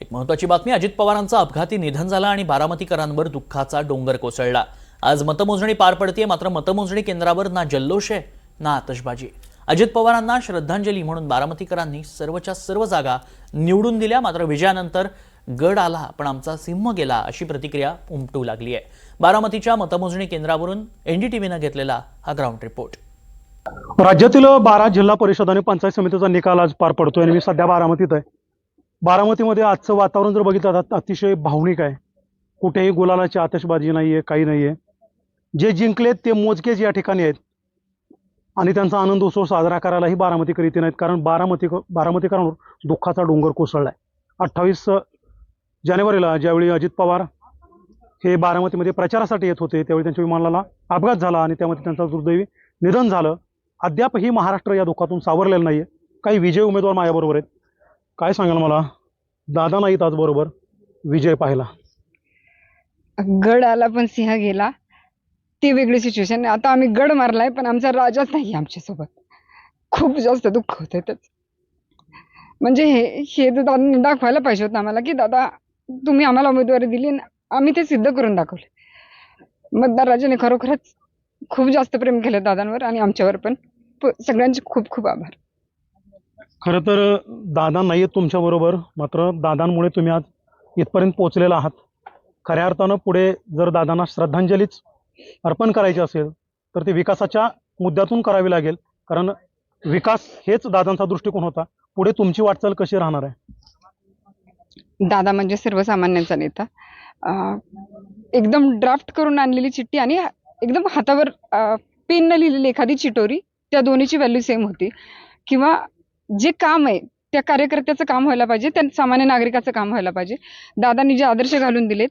एक महत्त्वाची बातमी, अजित पवारांचं अपघाती निधन झालं आणि बारामतीकरांवर दुःखाचा डोंगर कोसळला। आज मतमोजणी पार पडते, मात्र मतमोजणी केंद्रावर ना जल्लोष आहे ना आतषबाजी। अजित पवारांना श्रद्धांजली म्हणून बारामतीकरांनी सर्वच्या सर्व जागा निवडून दिल्या, मात्र विजयानंतर गड आला पण आमचा सिंह गेला अशी प्रतिक्रिया उमटू लागली आहे। बारामतीच्या मतमोजणी केंद्रावरून एनडीटीव्हीने घेतलेला हा ग्राउंड रिपोर्ट। राज्यातील 12 जिल्हा परिषद आणि पंचायत समितीचा निकाल आज पार पडतोय आणि मी सध्या बारामतीत आहे। बारामतीमध्ये आजचं वातावरण जर बघितलं तर अतिशय भावनिक आहे। कुठेही गुलालाची आतषबाजी नाहीये, काही नाहीये। जे जिंकलेत ते मोजकेच या ठिकाणी आहेत आणि त्यांचा आनंद उत्सव साजरा करायलाही बारामतीकर येत नाहीत, कारण बारामतीकरांवर दुःखाचा डोंगर कोसळलाय। 28 जानेवारीला ज्यावेळी अजित पवार हे बारामतीमध्ये प्रचारासाठी येत होते त्यावेळी त्यांच्या विमानाला अपघात झाला आणि त्यामध्ये त्यांचं दुर्दैवी निधन झालं। अद्यापही महाराष्ट्र या दुःखातून सावरलेलं नाहीये। काही विजय उमेदवार माझ्याबरोबर आहेत, काय सांगाल मला? दादा नाहीत आज बरोबर, विजय पाहिला, गड आला पण सिंह गेला, ती वेगळी सिच्युएशन। आता आम्ही गड मारलाय पण आमचा राजाच नाही आमच्यासोबत। खूप जास्त दुःख होतंय त्याचं। म्हणजे हे तर दादांनी दाखवायला पाहिजे होतं आम्हाला की दादा तुम्ही आम्हाला उमेदवारी दिली आणि आम्ही ते सिद्ध करून दाखवले। मतदार राजाने खरोखरच खूप जास्त प्रेम केलं दादांवर आणि आमच्यावर पण। सगळ्यांचे खूप खूप आभार। खरं तर दादा नाहीत तुमच्या बरोबर, मात्र दादांमुळे तुम्ही आज इथपर्यंत पोहोचलेला आहात। खऱ्या अर्थानं पुढे जर दादांना श्रद्धांजलीच अर्पण करायची असेल तर ते विकासाच्या मुद्द्यातून करावी लागेल, कारण विकास हेच दादांचा दृष्टिकोन होता। पुढे तुमची वाटचाल कशी राहणार आहे? दादा म्हणजे सर्वसामान्यांचा नेता। एकदम ड्राफ्ट करून आणलेली चिठ्ठी आणि एकदम हातावर पेनने लिहिलेली एखादी चिठोरी, त्या दोन्हीची व्हॅल्यू सेम होती। किंवा जे काम आहे त्या कार्यकर्त्याचं काम व्हायला पाहिजे, त्या सामान्य नागरिकाचं काम व्हायला पाहिजे। दादांनी जे आदर्श घालून दिलेत,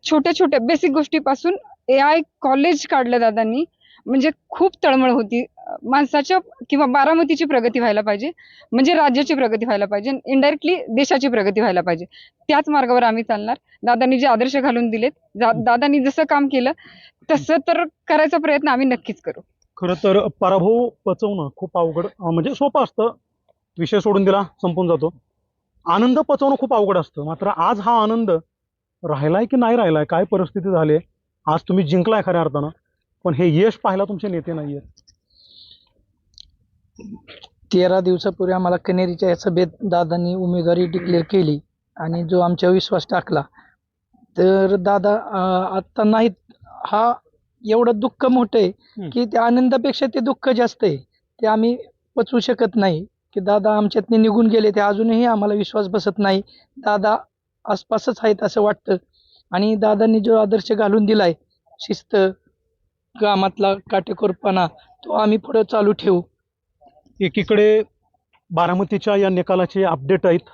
छोट्या छोट्या बेसिक गोष्टीपासून AI कॉलेज काढलं दादांनी, म्हणजे खूप तळमळ होती माणसाच्या किंवा बारामतीची प्रगती व्हायला पाहिजे, म्हणजे राज्याची प्रगती व्हायला पाहिजे, इनडायरेक्टली देशाची प्रगती व्हायला पाहिजे। त्याच मार्गावर आम्ही चालणार। दादांनी जे आदर्श घालून दिलेत, दादांनी जसं काम केलं तसं तर करायचा प्रयत्न आम्ही नक्कीच करू। खरं तर पराभव पचवणं खूप अवघड, म्हणजे सोपं असतं, विषय सोडून दिला संपून जातो। आनंद पचवणं खूप अवघड असतं, मात्र आज हा आनंद राहिलाय की नाही राहिलाय, काय परिस्थिती झाली? आज तुम्ही जिंकलाय खऱ्या अर्थानं, पण हे यश पाहायला तुमचे नेते नाहीयेत। 13 दिवसापूर्वी आम्हाला कनेरीच्या सभेत दादांनी उमेदवारी डिक्लेअर केली आणि जो आमच्यावर विश्वास टाकला, तर दादा आता नाहीत। हा एवढं दुःख मोठं आहे की त्या आनंदापेक्षा ते दुःख जास्त आहे, ते आम्ही पचवू शकत नाही की दादा आमच्यातने निघून गेले। ते अजूनही आम्हाला विश्वास बसत नाही, दादा आसपासच आहेत असं वाटतं। आणि दादांनी जो आदर्श घालून दिलाय, शिस्त, कामातला काटेकोरपणा, तो आम्ही पुढे चालू ठेवू। एकीकडे बारामतीच्या या निकालाचे अपडेट आहेत,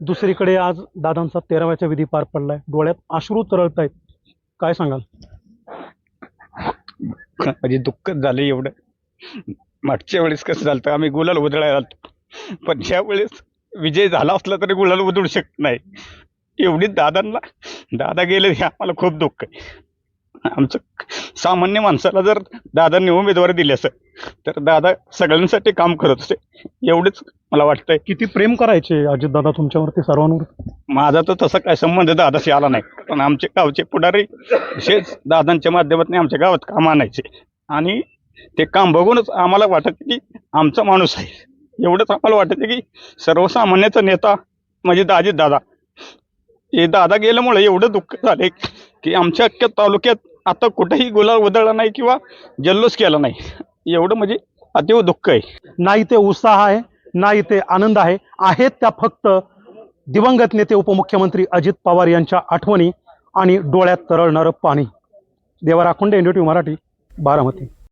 दुसरीकडे आज दादांचा 13व्या विधी पार पडलाय, डोळ्यात अश्रू तरळत आहेत, काय सांगाल? म्हणजे दुःखच झालं एवढं। मागच्या वेळेस कसं झालं, आम्ही गुलाल उधळायला आलतो, पण ह्या वेळेस विजय झाला असला तरी गुलाल उधळू शकत नाही। एवढी दादा गेले हे आम्हाला खूप दुःख आहे। आमचं सामान्य माणसाला जर दादांनी उमेदवारी दिली असं तर दादा सगळ्यांसाठी काम करत असते, एवढंच मला वाटतंय। किती प्रेम करायचे अजित दादा तुमच्यावरती, सर्वांवर? माझा तर तसा काय संबंध दादाशी आला नाही, पण आमचे गावचे पुढारी विशेष दादांच्या माध्यमातून आमच्या गावात काम आणायचे आणि ते काम बघूनच आम्हाला वाटत की आमचा माणूस आहे। एवढंच आम्हाला वाटतं की सर्वसामान्याचा नेता म्हणजे अजित दादा, हे दादा गेल्यामुळे एवढं दुःख झालंय की आमच्या अख्ख्या तालुक्यात आता कुठेही गुलाल उधळला नाही किंवा जल्लोष केला नाही, एवढं म्हणजे अतिव दुःख आहे। नाही ते उत्साह आहे, नाही ते आनंद आहे, आहेत त्या फक्त दिवंगत नेते उपमुख्यमंत्री अजित पवार यांच्या आठवणी आणि डोळ्यात तरळणारं पाणी। देवा राखुंडे, एनडीटीव्ही मराठी, बारामती।